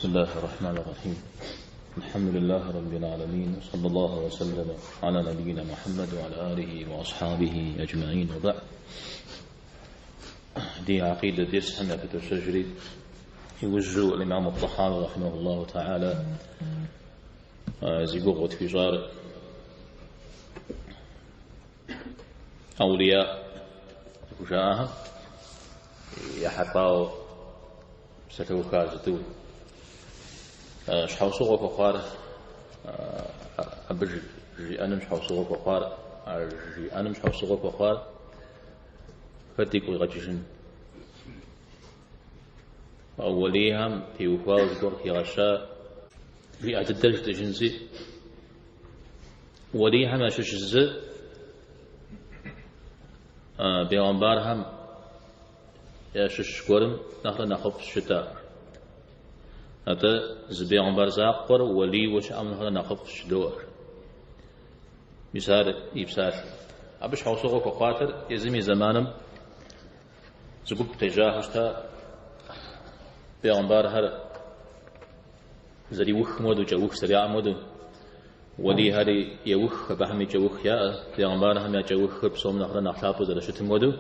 بسم الله الرحمن الرحيم. الحمد لله رب العالمين، وصلى الله وسلم على نبينا محمد وعلى آله وأصحابه أجمعين، وبعد. دي عقيدة درس حنا في الشجري يوجه الإمام الطحاوي رحمه الله تعالى زيقوغ وتفجار أولياء وجاءها يحطاو ستوكازتو شحال صوغ فقار أبجي أنا مش حوصوغ فقار أنا مش حوصوغ فقار فتيكو غجشن أوليهم تيوفاو زدور كيغشا في أتدلج تجنسي وليهم أشجز بيغنبارهم يشش قرم نحن نخف الشتاء هذا زبيغنبار زاقر ولي وش أمنه نخف الشدور مثال يبسال أبش حوصوغ فقاتر يزمي زمانم زقب تجاهشتا بيغنبار هر زري وخ مودو جوخ سريع مودو ولي هري يوخ بحمي جوخ يا بيغنبار هم يجوخ بصوم نخر نخلابو زر شتم مودو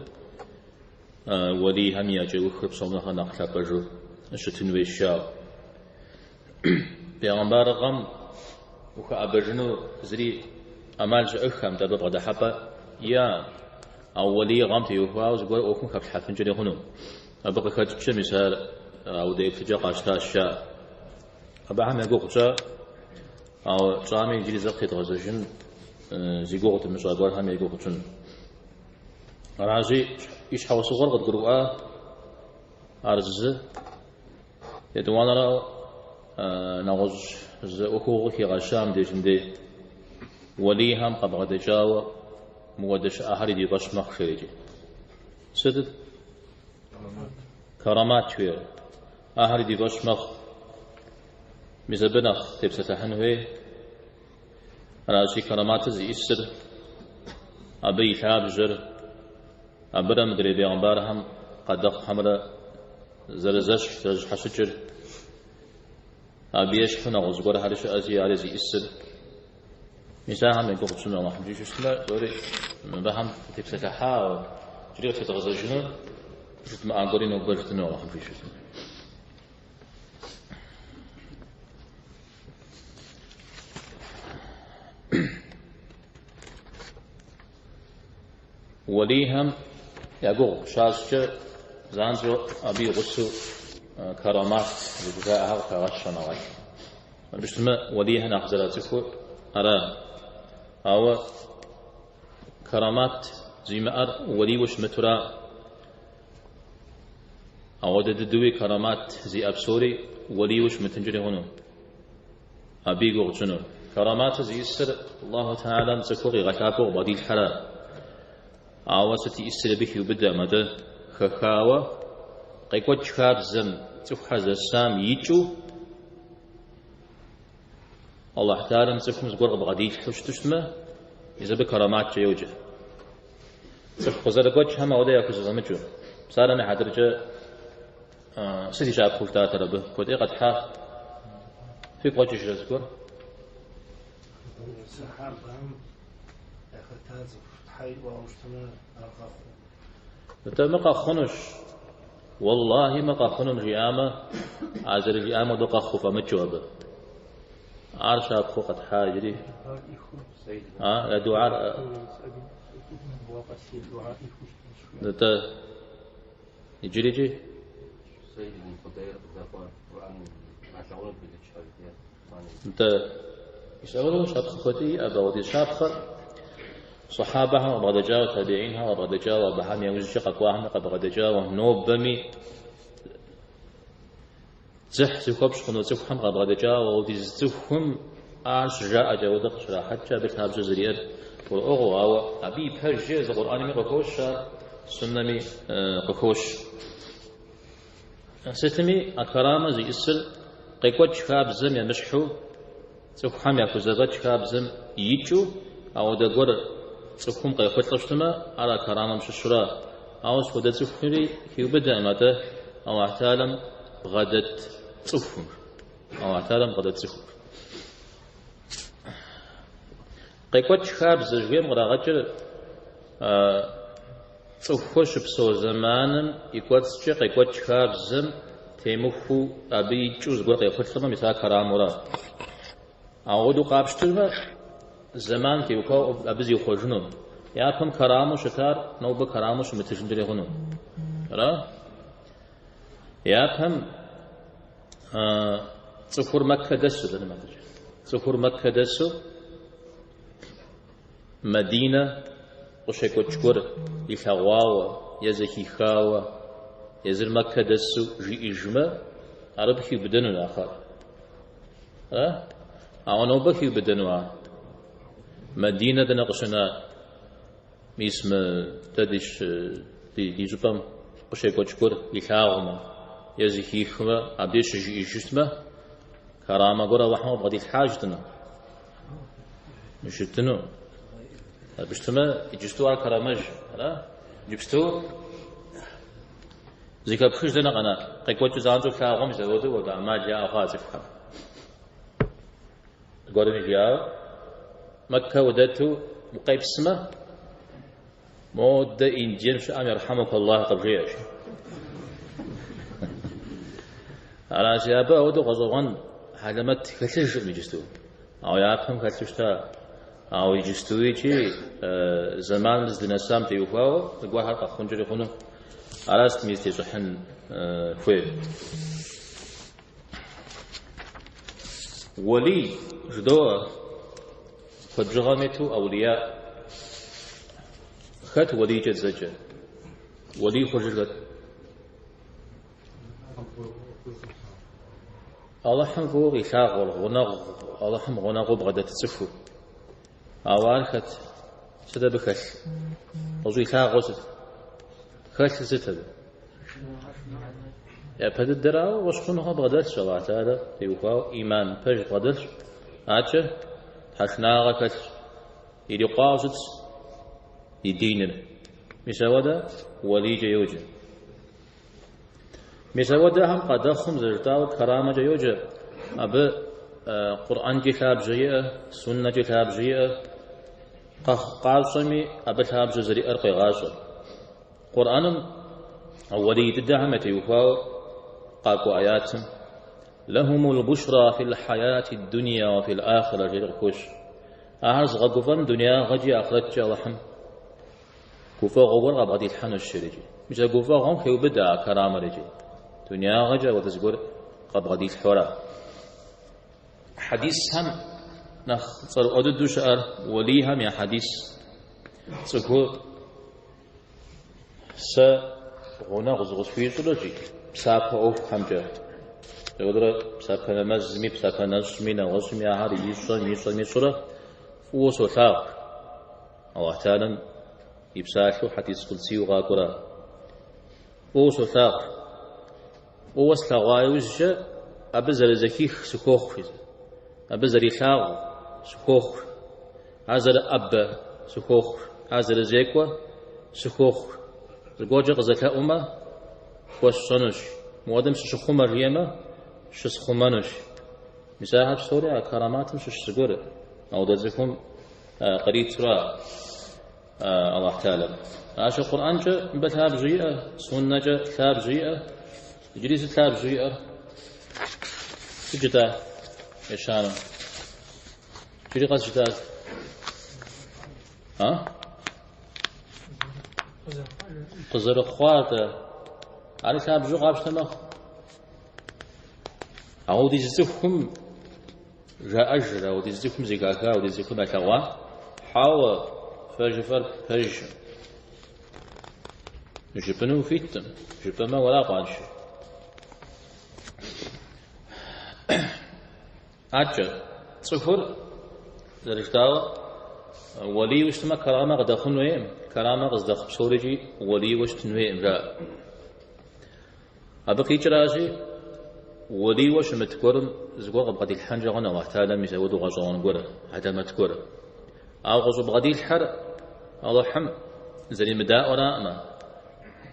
ولي هم يجوخ بصوم نخر نخلابو جو شتن ويشاو بيغنبار غم وخ أبجنو زري أمال جأخم تدو غدا حبا يا أولي غم تيوفاو زقور أوكم خبش حفن جري هنو أبقى خدش مثال أو دي ابتجاء قاشتا الشاء أبقى هم يقول خشا أو جامي جري زقي تغزشن زيقوغ تمشاقور هم يقول خشن راجي إيش حاو صغر قد قرؤا أرزز يدوانا را نغز أخوغ كي غشام ديشن دي وليهم قد غد جاوة مودش أهري دي غش مخشريجي سدد كرامات شوية أهري دي غش مخ مزبنخ تبسة حنوه راشي كرامات زي إسر أبي حاب جر أبرا مدري بيغنبارهم قدق حمرا زرزش رج حشجر أبيش حنا غزقور هرش أزي على زي إسر مساهم يقول سنة الله حمجي شو سنة دوري بهم تبسة حاو جريت تتغزجنا جت ما أقولين وبرتنا الله حمجي شو سنة وليهم يقول شاشة زانزو أبي غسو كرامات لجزاءها وكغشنا غش بشتما وليها نخزلاتكو أرى أو كرامات زي ما أر ولي وش مترا أو ددوي كرامات زي أبصوري ولي وش متنجري هنو أبي قرجنو كرامات زي السر الله تعالى مزكوغي غتابو بديل حرا أو ستي السر بك يبدأ مدى خخاوة قيقوت شخاب زم تفحز السام يجو الله تعالى مزكوم زقور بغديل حوش تشتمه إذا بكرامات جيوجه خزرقوت هم أودا يأكل زمجو سالنا حدرجة سيدي جاب خلطات ربه كود قد حاف في قوتش رزقور سحاب هم اختاز حي واشتما أرقاخو مقا خنش والله مقا خنم ريامة عزر ريامة دوقا خوفا مجوابه عرش أبخو قد حاجري لا دعاء ده يجري ده يسألون شاب خطي أبا ودي شاب صحابها وبعد جاء تابعينها وبعد جاء وبهم يوجد قواهم قد جاء نوب بمي زح زخبش خنو زخم قد جاء ودي زخم عاش جاء جودق شراحة جاء بتاب جزرير والأغو أو أبي بهجز القرآن مي قكوش سنة مي قكوش ستمي أكرامة زي السر قيقوت شخاب زم يمشحو زخم يأكو زغت شخاب زم يجو أو دقور زخم قيقوت لشتما على كرامة مش الشراء أو سودة زخمري كيو بدأ ماته أو احتالم غدت زخم أو أعتالم قد تسخو قيقوت شخاب زجويم غراغجر تخوش بسو زمان يقوت سجي قيقوت شخاب زم تيمخو أبي جوز قوة قيقوت لما مثال كرامورا أعودو قابشتر زمان تيوكو أبزي خوشنو ياكم كرامو شتار نوب كرامو شمتشندري غنو را ياكم صفور مكة دسو لنا مدري صفور مكة دسو مدينة وشيكو تشكر يخواوا يزكي خاوا يزر مكة دسو جي إجمع عربكي بدنو الآخر أو بكي بدنو مدينة دنقشنا اسم تدش دي زبام وشيكو تشكر يخاوا يزكي خوا عبدش جي إجمع كرامة قرى وحما بغدي الحاجتنا مشتنو بشتما يجستو على كرامج لا جبستو زي كبخش دنا قنا قيقوت زانزو كاغم زودو ودا ما جاء خازف قرني جاء مكة ودتو مقيب السماء مود إنجيل شام يرحمك الله قبجيش على شابه ودو غزوان حلمت كتلش ميجستو أو يعرفهم كتلشتا أو يجستوي شيء زمان لزنسام تيوفاو تقوى حلقة خنجر خنو عراست ميستي صحن فوي ولي جدوه فجغمتو أولياء خت ولي جد زجة ولي خجلت الله حم فوق يشاغل غنغ الله حم غنغ بغدة تسفو أوان خت سدا بخش وزي شاغل خش ستة يا بدر الدراو وشخنها بغدة شوات هذا يوفاو إيمان بج بغدة أتش حشنا خش يدي قاصد يديننا مسودا ولي جيوجه مسودا هم قدخم زرتاو كرامة جيوجه أب قرآن كتاب جيئة سنة كتاب جيئة قاصمي أب كتاب جزري أرقي غاصم قرآن ولي تدعم يوفاو قاكو آيات لهم البشرى في الحياة الدنيا وفي الآخرة جير خوش أعرض غقفا دنيا غجي آخرت جالحم كوفا غور غبغدي الحن الشريجي مش كوفا غم كيو بدا كرامة رجي دنيا غجا وتزقر غبغدي الحورا حديث هم نخصر أدد شعر ولي هم يا حديث سكو س غنا غزغز في طلوجي بساقه أوف همجا يقدر بساقه نمزمي بساقه نزمي نغزمي أهار يصل صورة فوسو ثاق الله تعالى يبساحو حديث قدسي وغاقرا فوسو ثاق ووسلا غايوز أبزر زكيخ سكوخ أبزر ثاق سكوخ عزر أب سكوخ عزر زيكوا سكوخ زقوجة غزتا أما وشنش مودم شخوما ريما شخومانش مساحة سوريا كراماتهم شسقور أو دزكم قريب سورة الله تعالى عاش القرآن جاء بثاب جيئة سنة جاء ثاب جيئة جليس ثاب جيئة تجتا يشانا جلي قد جتا ها قزر خواته على ثاب جو قابش تمخ أو دي زكم جاء أجر أو دي زكم زكاكا أو دي زكم أكوا حاول فجفر فج جبنو فيتم جبما ولا قانش أجر صفر درجتاو ولي وشتما كرامة قد أخنوهم كرامة قد أخب سورجي ولي وشتنوهم لا أبقي جراجي ولي وش متكورم زقوق بغدي الحنجة غنا وحتالا مسودو غزوان قرى هذا متكورم أو غزو بغدي الحر الله حم زي مدا وراءنا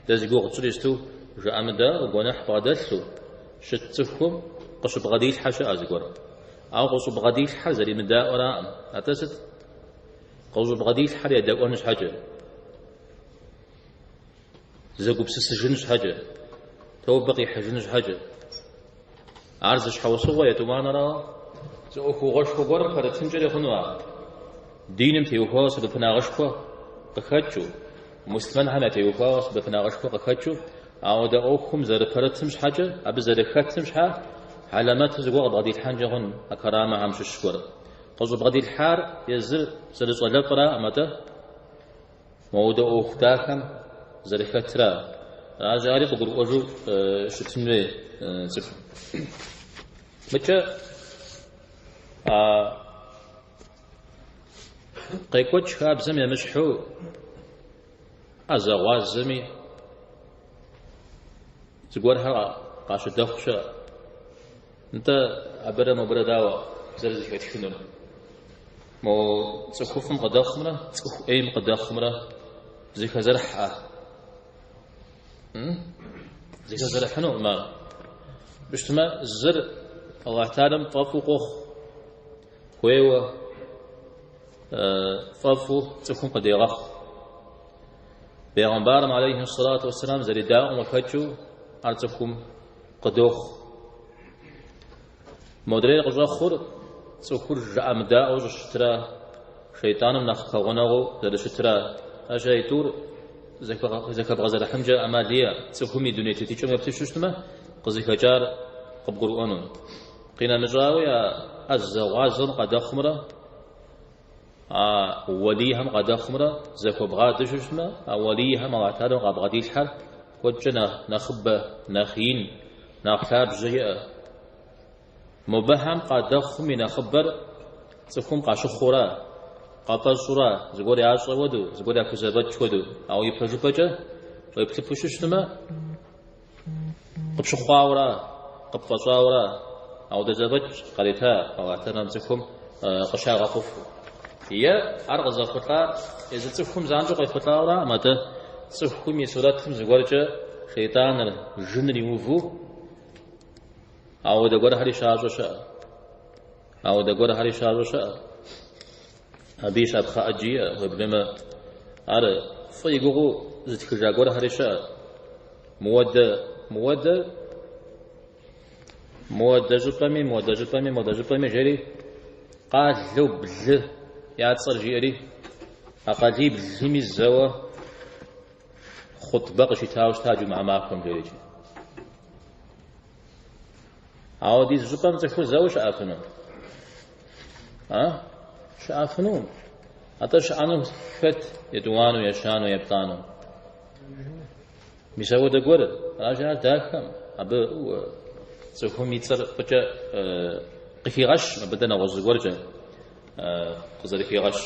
دزقوق تريستو جاء مدا وقنح بغدلسو شتفكم قصب غديش حشا أزقور أو قصب غديش حزري من داء وراء أتست قصب غديش حر يدقونش حاجة زقوب سسجنش حاجة تو بقي حجنش حاجة عرضش حوصوه يتوانا را زوكو غشكو غور فرتنجري خنوا دينم تيوخواس بفنا غشكو قخاتشو مسلمان هنا تيوخواس بفنا غشكو قخاتشو أو دا أوكم زر فرتمش حاجة أبي زر خاتمش حاجة علامات زقوق بغدي الحنجة هن أكرامة عمش الشكور قصو بغدي الحار يزر زر صلاة قراء أمته مودا أوختاكم زر خاترا راجعي قبر أجو شتنوي زفر متى قيكوش خاب زمي مشحو أزغواز زمي تقولها قاش الدخشة أنت عبرة مبرة داوة زرزك يتكنون مو تكوف مقدار خمرة تكوف أي مقدار خمرة زيك زرحة زيك زرحة نوع ما بشتما الزر الله تعالى طافو قوخ خويوة طافو تكون قديرة بيغمبارم عليه الصلاة والسلام زري داء وكتشو أرتكم قدوخ مدري قزاخر تكون جام داء وشترا شيطان من خغنغو زر شترا أجايتور زكا بغزر حمجة أمالية تكومي دنيا تتيجم يبتشوشتما قزيك جار قبقرؤون قينا مجراوي الزوازن قد أخمرة وليهم قد أخمرة زكو بغاد شوشتما وليهم وعتارم قد غدي الحر وجنا نخبة نخين نخلاب جيئة مبهم قد أخمي نخبر تكون قاشخورا قابصورا زغوري عاص ودو زغوري كزبت ودو أو يبرجبجة ويبتبشوشتما قبشخواورا قبقصاورا أو دزبت قريتها أو اعتنام تكم قشا غفوف هي أرغز الخطار إذا تكم زانجو قيخطاورا متى تكم يسولاتكم زغورجة شيطان الجن ريموفو أو دغور هري شاجوشا أو دغور هري شاجوشا أبيش أبخا أجية وبما أرى فيقو زتك جاغور هري شا مودة جبامي جري قال لو بله يا تصر جيري أقالي بلهمي الزوا خطبة قشي تاوش تاجو مع معكم جري عاودي جبام تكو زوا شافنون شافنون أتش عنو فت يدوانو يشانو يبطانو ميساو دغور راجع داكم أبو سوكم يتصر بجا قفي غش ما بدنا غز ورجة قصدي في غش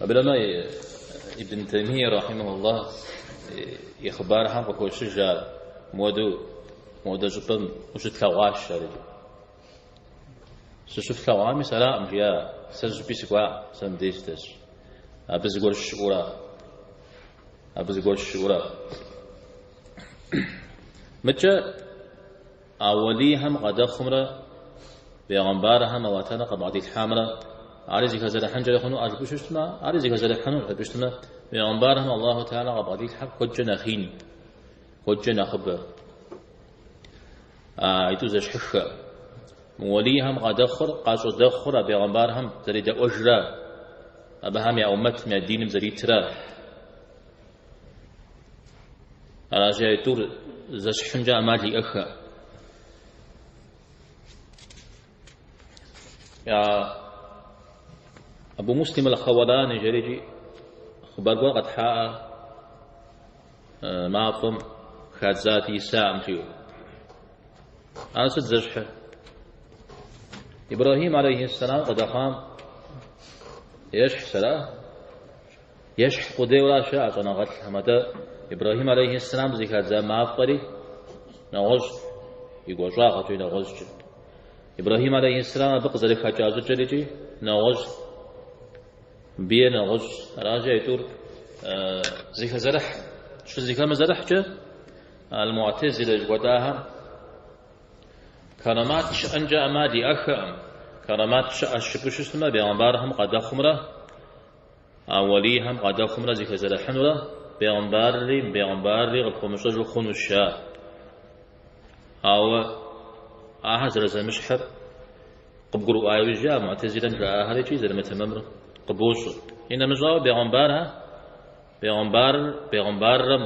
قبل ابن تيمية رحمه الله يخبرهم بكل شجار مودو جبن وش تلواش شاري شوف تلوامي سلام جيا سج بيسقوا سمديستش أبز قول الشورى متى أوليهم قد خمرة بيغمبارهم واتنا قبعد الحامرة عارزي كذا حنجر يخونوا أجبوش اجتماع عارزي كذا حنون أجبوشتما بيغمبارهم الله تعالى قبعد الحق كجنا خين كجنا خبر يتوزج حخة وليهم قد خر قاصو دخر بيغمبارهم زريد أجرا أبهم يا أمت من الدين زريد ترى على جاي تور زش حنجة مالي أخا يا أبو مسلم الخولاني جريجي خبر قد حاء معكم خازاتي ساعة مشيو أنا ست زجحة إبراهيم عليه السلام قد قام يشح سلام يشح قدي ولا شاء أنا قد حمد إبراهيم عليه السلام زي كذا ما أفطري نغش يقول جاء قتوي نغش إبراهيم عليه السلام بقى ذلك حجاز جريجي نغش بيه نغش راجع يطور زي كذا شو زي كلمة زرحجة المعتزلة جوداها كرامات أنجا أمادي أخم كرامات الشبش اسمه بيغمبارهم قد خمرة أوليهم قد خمرة زي كذا حمرة بيغمباري قد خمسة خون الشاء أو أحد رزق مشحر قبقروا آية وجاء معتزلا كأهل شيء زي ما تمامر قبوس هنا مجاوا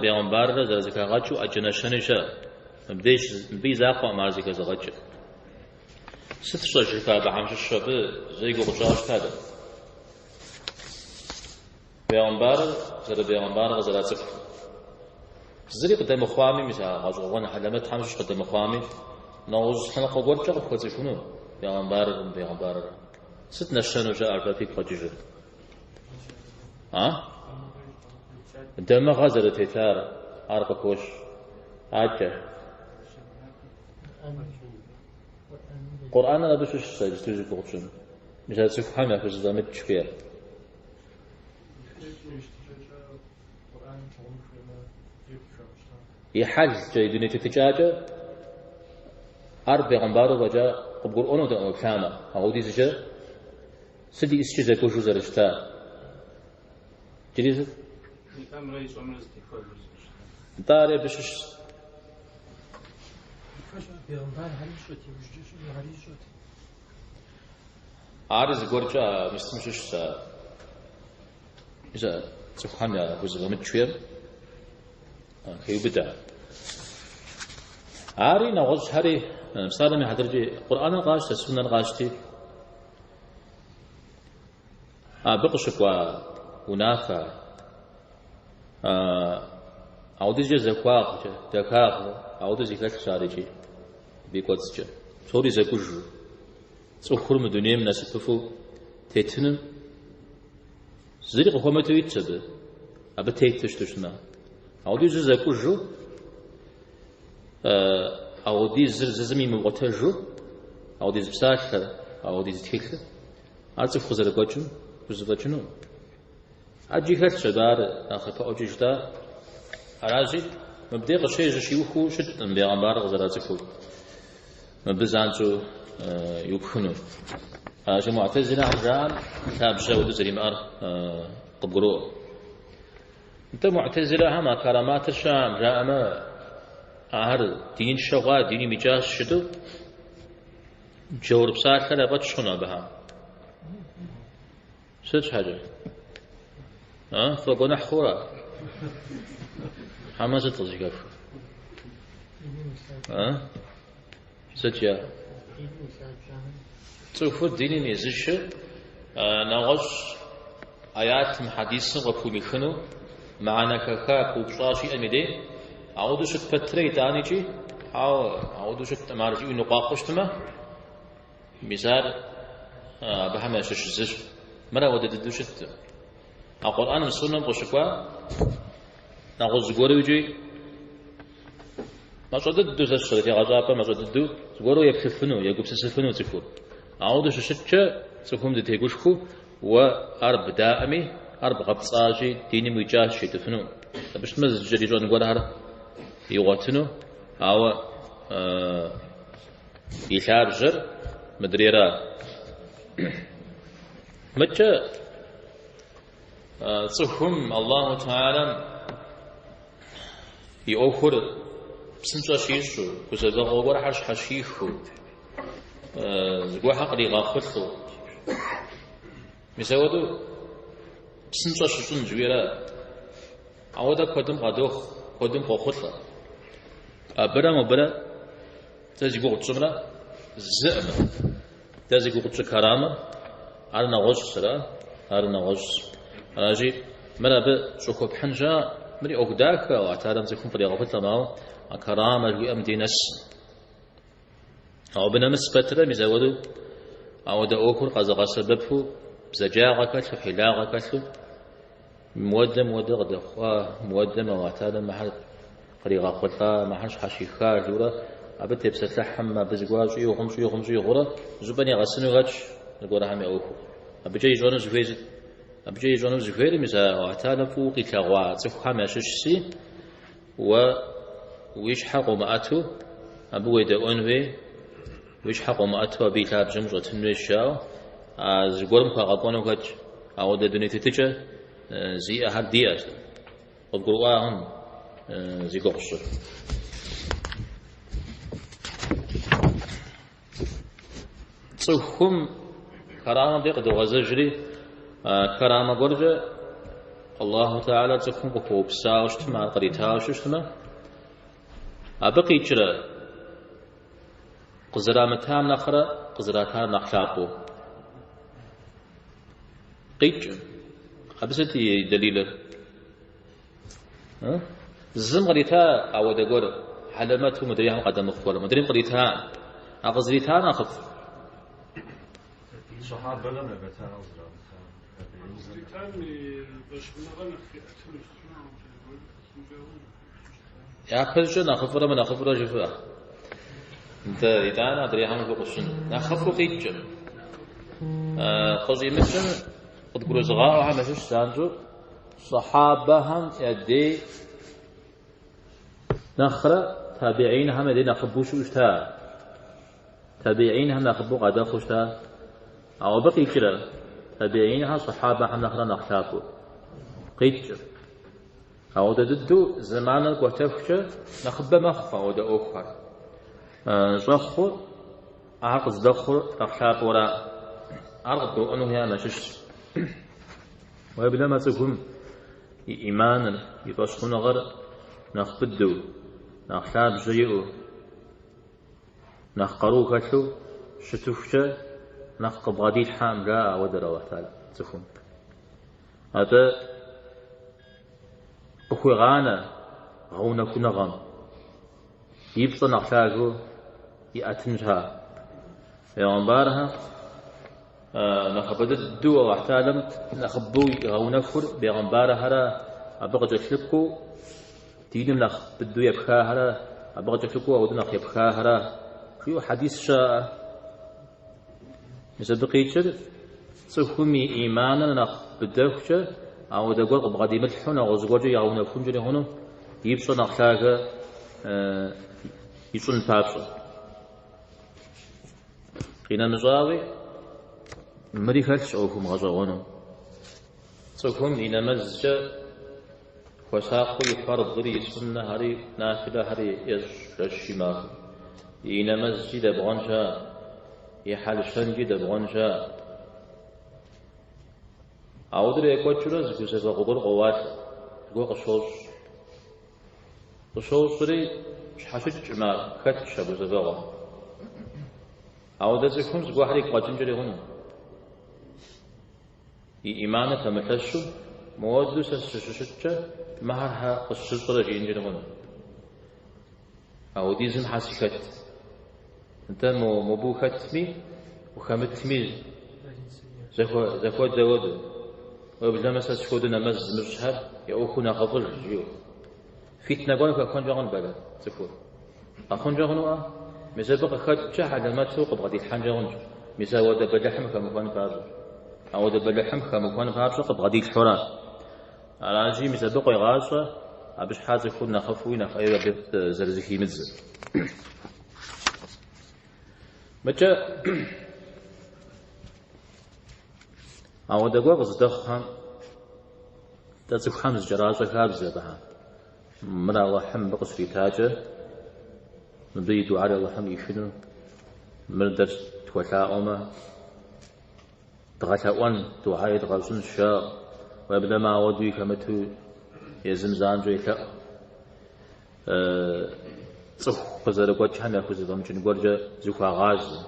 بيغمبار زي كغاتشو أجنشنشة مبديش بيزاقوا مع زي كذا غاتشو ست شجكا بعمش الشاب زي قرجاش هذا بيغمبار زي راتك زي قدام خوامي مثلا غزوان حلمت حمش قدام خوامي نوز حنا قبرجا قد شنو بيغمبار ست نشانو جاء أربع فيك قجيجة دم غزل تيتار أربع كوش عجة قرآن أنا بشوش سايد تيجي بقولشون مش هتشوف حامي في الزمن تشكير يحل جاي دنيا تتجاجة أربع بيغمبار وجا قبول أنو ده كامل أودي زجا سدي إسشي زي كوشو زرشتا جديد داري بشوش عارز غورجا مستمشش سا إذا تفهمنا بزغم تشوير كيبدا عاري نغز هاري مسالم حضرتي قرآن قاشت السنة قاشتي بقشوا ونافع عودي زكواق دكاق عودي زكاك شارجي بيقوتش صوري زكوجو صخور مدنيا من سبفو تيتن زري قومته يتسب أبى تيتشتشنا عودي زكوجو عودي زمي مغتجو عودي زبساخر عودي زتيخ أرتف خزر قجم بزبجنو أجي خرج دار آخر فأوجيشتا أراجي مبدأ قشيء جشيوخو شد بيغمبار غزراتكو مبزانجو يبخنو أجي معتزلة عجان كاب جاود زري مار قبرو أنت معتزلة هما كرامات الشام جاءما أهر دين شغا ديني مجاز شدو جور بساخر أبد شنا بها سج حاجة فقنا حورا حمازة تزيقف سجيا تفور ديني نيزش نغش آيات حديث وقولي خنو معنا كاكا كوبشاشي المدي عودو شت فتري تانيجي عودو شت مارجي ونقاقشتما مثال بحما شش مرا ودد شت القرآن والسنة بوشكوا نغز غوريجي ما صدد دو سشرتي غزابة ما صدد غورو يكفنو يقبس سفنو تفور عودو شتشا سفهم دي تيغوشكو وأرب دائمي أرب غبصاجي ديني ميجاز شي تفنو باش تمزج جريجون نقول هذا يغوتنو أو يشارجر مدريرا متى صحهم الله تعالى يأخر بسنجا شيشو وزاد غور حش حشيخو زقوا حقري غاخلو مساودو بسنجا شيشون جويرا عودا قدم غادوخ قدم غاخلو برا مبرا تزي قوت سمرا زئم تزي قوت كرامة عرنا غش سرا عرنا غش راجي مرا بشوكو بحنجا مري أقداك وعتارم زيكون فريق غفتلا معه كرامة الوئم دينس أو بنمس فترة مزاودو أو دا أوكر قزغا سببه بزجاغا كتلو حلاغا كتلو مودم غدا خواه مودم وعتارم محل فريق غفتلا محلش حشيخا جورا أبت بسلحم ما بزقوا شو يغورا زبني غسنو غاتش نقول هم أوكو أبجي جونا زفيز أبجي جونا زفير مزا وعتارم فوقي كغوا تفخم يششسي ويش حق ومأتو أبوي دأونوي ويش حق ومأتو أبي تاب جمش وتنوي الشاو زقورم كأقوانو كج أو دنيا تتجه زي أحد ديات وقرواهم زي قرص صخم كرامة ديق دوغزجري كرامة قرجة الله تعالى صخم قفوب ساوشتما قريتاوشتما أبقي جرى قزرامتان نخرة قزراتان نخلاقو قيج أبسطي دليل زم قريتا أو دقور حلمته مدريهم قدم مخبر مدريم قريتا أقزريتان أخف صحابة لنا بتاع يا كل نخفر من نخفر جفا أنت إتانا أدري هم بقصن نخفر قيج قصي مثل قد قلوا زغاء وهم مشوش سانجو صحابة هم يدي نخرة تابعين هم يدي نخبوش وشتا تابعين هم نخبو قدا خوشتا أو بقي كرا تابعينها صحابة هم نخرة نخشافو قيتر أو ددو زمان القوتفشة نخبة مخفى أو دا أخر زخور عقز دخور نخشاف وراء أرغب أنه هي مشش ويبدأ ما تكون إيمانا يبصقون غر نخبدو نخشاف جيئو نخقرو كتلو شتوفشة نخقب غديد حام جاء ودروا تعالى تكون هذا أخوي غانا غونا كنا غم يبطن نخشاجو يأتنجها يغنبارها نخبدت الدوا واحتالمت نخبوي غونا كر بيغنبارها را أبغى جشلكو تيدم نخبدو يبخاها را أبغى جشلكو أودنا يبخاها را في حديث شاء مسبقي شر سخمي إيمانا نخبدوش أو دقوق بغدي ملحون أو زوجي يغونا كنجري هنا يبصن أخلاقه يصن بابصن قينا نزاوي مريخلش أوكم غزوانا سخم إنا مزجة وساقو يفرض ذري سنة هري نافلة هري يشماخ إنا مزجة بغنشا يحل شنجي دبغنشا أودري يكوتشرز كوسا قدر قوات قو قشوش بري حشج ما كتش أبو زبغة أودر زكون زقو حريق قاتنجري هنا إيمانة متشو موادو سسششتش معها قشوش بري ينجري هنا أودي زن حاسكت أنت مبو ختمي وخمتمي زخو زود وبلا مساس خودنا مز مشهر يأخونا غفل جيو فتنة قولك أخون جاغن بلا زخو أخون جاغنوا مزابق خد جاح على ما تسوق بغدي الحان جاغن مزاود بلحم كمكان بابو أود بلحم كمكان بابو قد غدي الحران على جي مزابق يغاصة أبش حاز خودنا خفوينا خير بيت زرزكي مزل متى أو دقوق صدقهم تسوق خمس جراسة كابزة بها من الله حم بقص في تاجه نبي دعاء الله حم يشنو من درس توشاؤمه تغشاؤن دعاء تغشون الشاء ويبدأ ما ودي كمتو يزمزان جيكا صح فزر قوتش هنا فزر ممكن قرجة زكوا غاز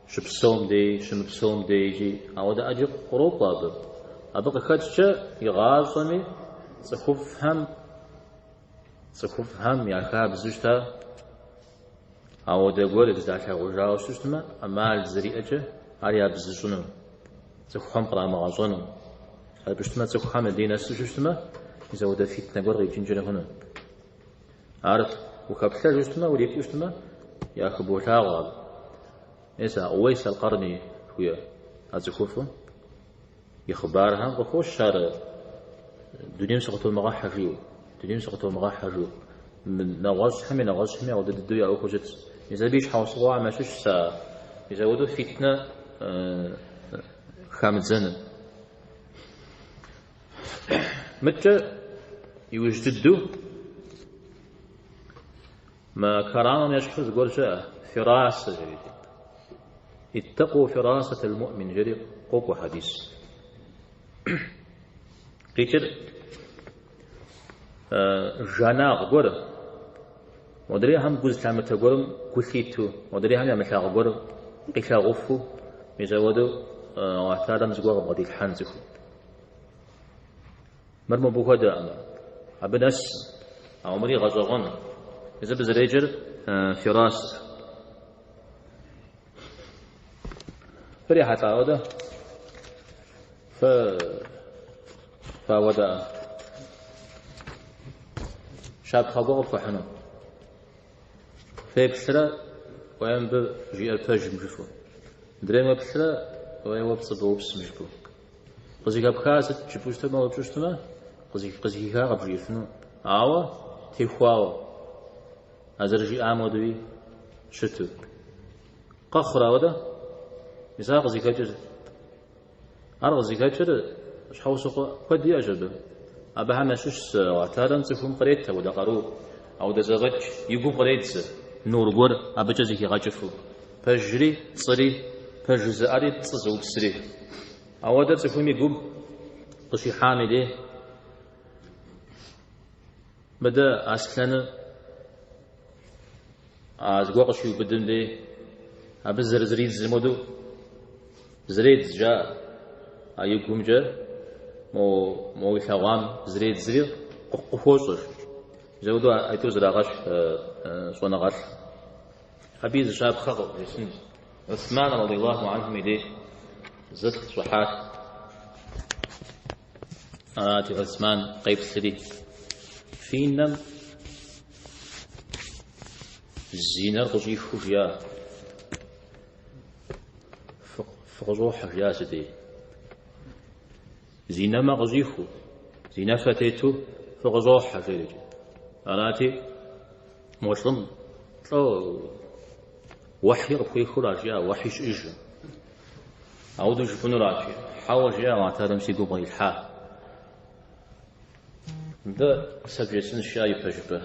شبسوم دي شمبسوم دي جي أو ده أجي قروب باب أبقى خدشة يغاصمي صخوف هم يعني خاب زوجته أو ده قول إذا غجاء وشتما أما الزريئة عليها بزجنو صخوهم قرام غازونو هذا بشتما صخوهم الدين شتما إذا وده فتنة قرغي جنجل هنا عارف وكبحث جوستما وليك جوستما يا خبوتها غاب إنسا أويس القرني هو أزكوفه يخبارها وخوش شار دنيا سقطوا مغاح حجو نغش حمي ودد الدنيا أو كوجت إذا بيش حوص الله ما شوش سا إذا ودو فتنة خامد زنن متى يوجددو ما كرام يشخص قول شاء فراسة جريدة اتقوا فراسة المؤمن جريد قوق حديث قيتر جاناغ قول ودري هم قوز تعمل تقول كثيتو ودري هم يعمل تقول قيلا غفو يزودو واعتادم زقوغ بغدي الحنزفو مرمو بوهدا أما أبنس أو مري غزغن إذا بزريجر فراس فريحة تعوده فودا شاب خبوغ فحنو فيبسرا ويم بجي الفاج مجفو دريم بسرا ويم بصبو بس مجفو قزي كابخاز تشبوشتما وبشوشتما قزي كا قبجي فنو عاوا تيخواوا أزرجي آمودوي شتو قخرا ودا مساق زكاجر أرغ زكاجر شحوسق قد يعجب أبها ما شوش وعتارن تفهم قريتها ودا قرو أو دا زغج يقو قريت نور قور أبجا زكي غاجفو فجري تصري فجزاري تصزو بسري أو دا تفهم يقو قشي حامده بدا أسلنا أزقوا قشيو بدن لي أبزر زريد زمودو زريد جاء أيقوم جاء مو يحوام زريد زريد قفوصر زودو أيتو زراغش صونغش أبيز شاب خغو يسند عثمان رضي الله عنه ميدي زدت صحات آتي عثمان قيب سري فينم الزينة غزي خفيا فغزوح يا سيدي زينة ما غزيخو زينة فتيتو فغزوح سيدي أناتي مسلم وحي ربكي خراجيا وحي شئج أعود جفن راجي حاول جيا معتادم سيقو بغي الحال ده سبجسن شاي بجبه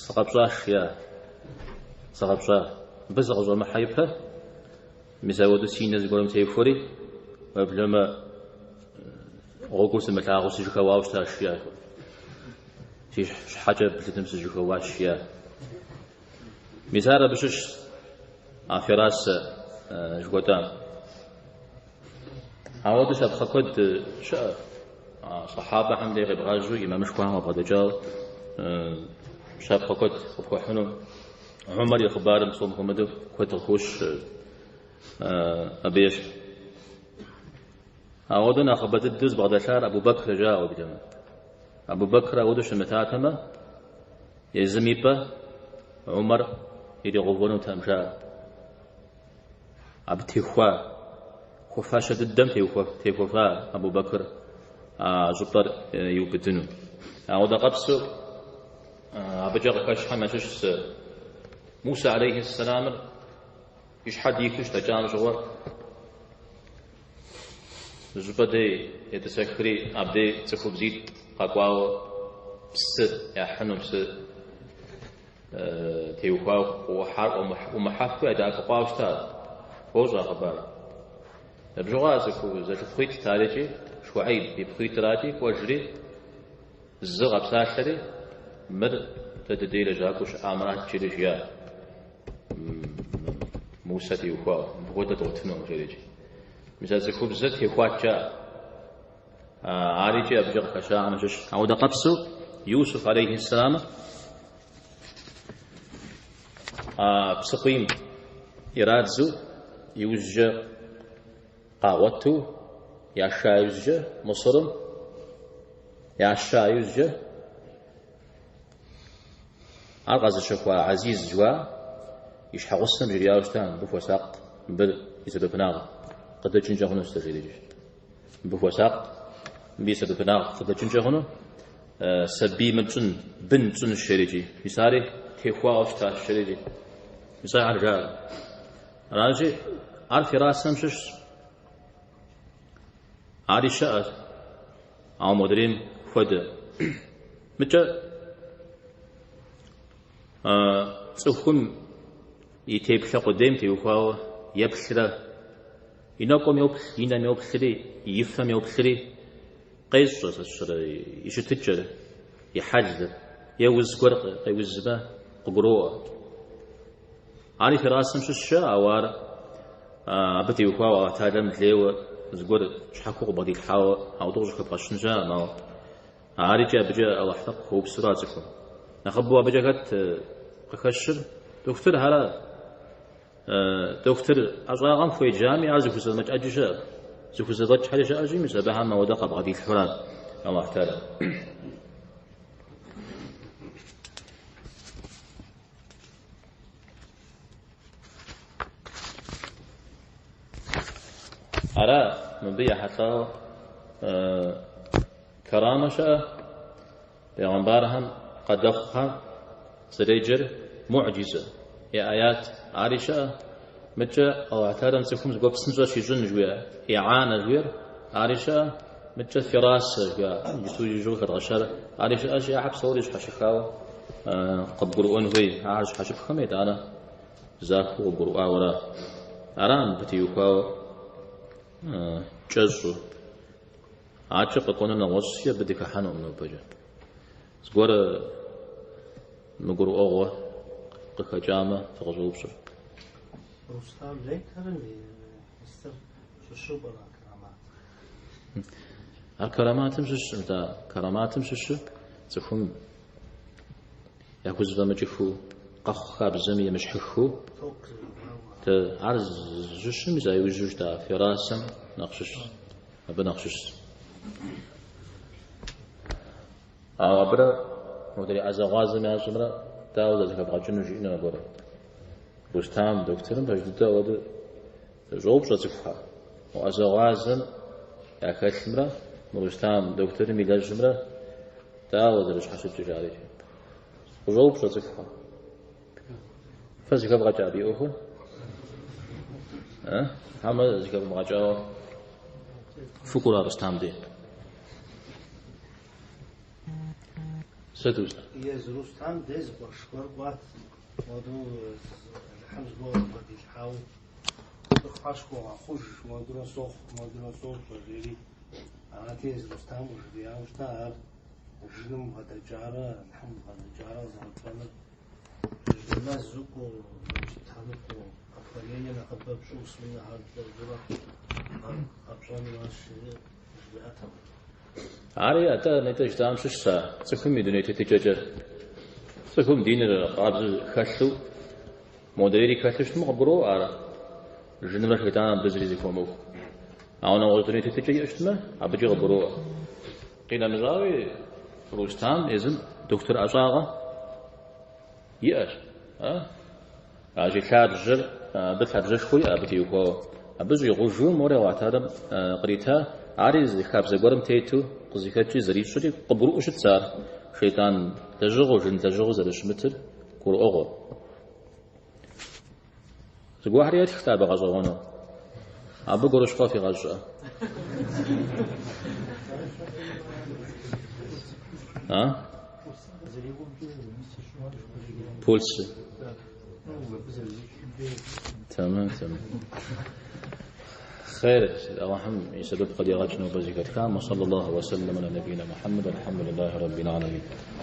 سقبصاش يا سقبصا بس غزو ما حيبها مساودو سينز قولم تيفوري وبلما غوكوس متاغوس جكواوش تاشيا شي حاجه بتتمس جكواش يا مساره بشش افراس جوتان عاودو شاب خكود شا صحابه حمدي غبغاجو امام شكوان وبدجال شاب خكود خبحنو عمر يخبار مصوم محمد كوت الخوش أبيش أودنا خبت الدز بعد شهر أبو بكر جاء وبجمع أبو بكر أودش متاتما يزميبا عمر يدي غفون تمشى أبتي خفاشة الدم تيخفا أبو بكر زبر يوبدنو أود قبسو أبجغ كشحة مشش موسى عليه السلام يش حد يكش تجان جوا زبدة يتسخري عبدي تخوب زيد قاقواو بس يا حنو بس تيوقاو ومحفو أداء قاقواو شتاد فوزا خبار بجوازك زي خيط تاريخي شوعيب بخيط تاريخي وجري الزغ بساشري مر تددير جاكوش آمرات تشيريشيا موسى تيوخوا بغودة توتنو جريجي مثل زكوب زت يخواتشا عاريجي أبجغ كشا عمشش عود قبسو يوسف عليه السلام بسقيم إرادزو يوزج قاوتو يعشا يوزج مصرم يعشا يوزج أرغز شكوى عزيز جوا يشحقصن برياوشتان بفوساق بل يسببناغ قد تشنجهن استفيدج بفوساق بيسببناغ قد تشنجهن سبي مجن بن جن الشريجي مثالي تخوا أشتا الشريجي مثال على جاء راجي عارف راسم شش عادي شاء أو مدرين فد متى تخم يتبخ قدام تيوخوا يبخره إنكم يبخ إنما يبخري يفهم يبخري قيس يشتجر يحجر يوز قرق يوز ما قبروه علي في راسم شو الشاء أوار أبتي وخوا وتعلم تليو زقور شحكوا بدي الحاو أو دوج كبرشن جاء ما علي جاء بجاء الله حق هو بسرعتكم نخبوا بجاءت قخشر دكتور هلا دكتور أجرام في جامعة زكوز مج أجشاء زكوز ضج حاجة أجي مسبها ما ودق بدي الحرام الله تعالى أرى مبيع حتى كرامة شاء بيغنبارهم قد دفقها سريجر معجزة يا آيات عارشة متى أو اعتاد نسكم زقوب سنجا شيجون جويا إعانة جوير عارشة متى فراس جويا يسوي جو كراشر عارشة أشياء حب صوريش حشكاو قبرؤون هوي عارش حشب خميد أنا زاخو قبرؤا ولا أرام بتيوكاو جزء عاشق قانون وصية بدك حنو من بجا زقور نقول أغوى قخجامة فغزوب شو رستم ليك هرني استر شو بلا كرامات الكرامات مش متى كرامات مش تفهم يأخذ بمجفو قخ خاب زمية مش حخو عرض جشم زي وجوج تا في راسم نقشش بنقشش أبرا مدري أزغاز ما جمرة تاود ذلك بعجنو جينا برا بستام دكتورم بجد تاود جوب شتفها وأزغازن يا كاتمرة بستام دكتورم إلى جمرة تاود ذلك حسب تجاري جوب شتفها فزك بقى جابي أخو هم ذلك بقى جاو فكرة بستام دي سدوس يزروستان دز باشكار قات مادو الحمز بو بدي الحاو خاشكو خوش مادو صوف غيري انا تيز روستان وجديا وشتار وجنم هذا الجاره الحمد هذا الجاره زعما الناس زوكو تحركو افريقيا نقبل شو اسمه هذا الجره ابشان ماشي جاءتهم عاري أتا نتاج دام ششة سكوم يدوني تتجاجر سكوم دين القابل خشلو مديري خشلو مقبرو على جنبه خدام بزري زكومو أنا وقتني تتجاجر اشتما أبجي قبرو قيل مزاوي روستان إذن دكتور أشاغة يأش أجي خارجر بخارجر خوي أبتي يخو أبجي غجو موري وعتادم قريتها عارض خاب زغورم تيتو قزيكاتي زريب شدي قبرو وش تصار شيطان تجغو جن تجغو زرش متر كور اوغو زغو حريات كتاب غزغونو ابو غروش قافي غزا ها بولس تمام خير اللهم يسبب قد يغجن وبزكت كام وصلى الله وسلم على نبينا محمد الحمد لله رب العالمين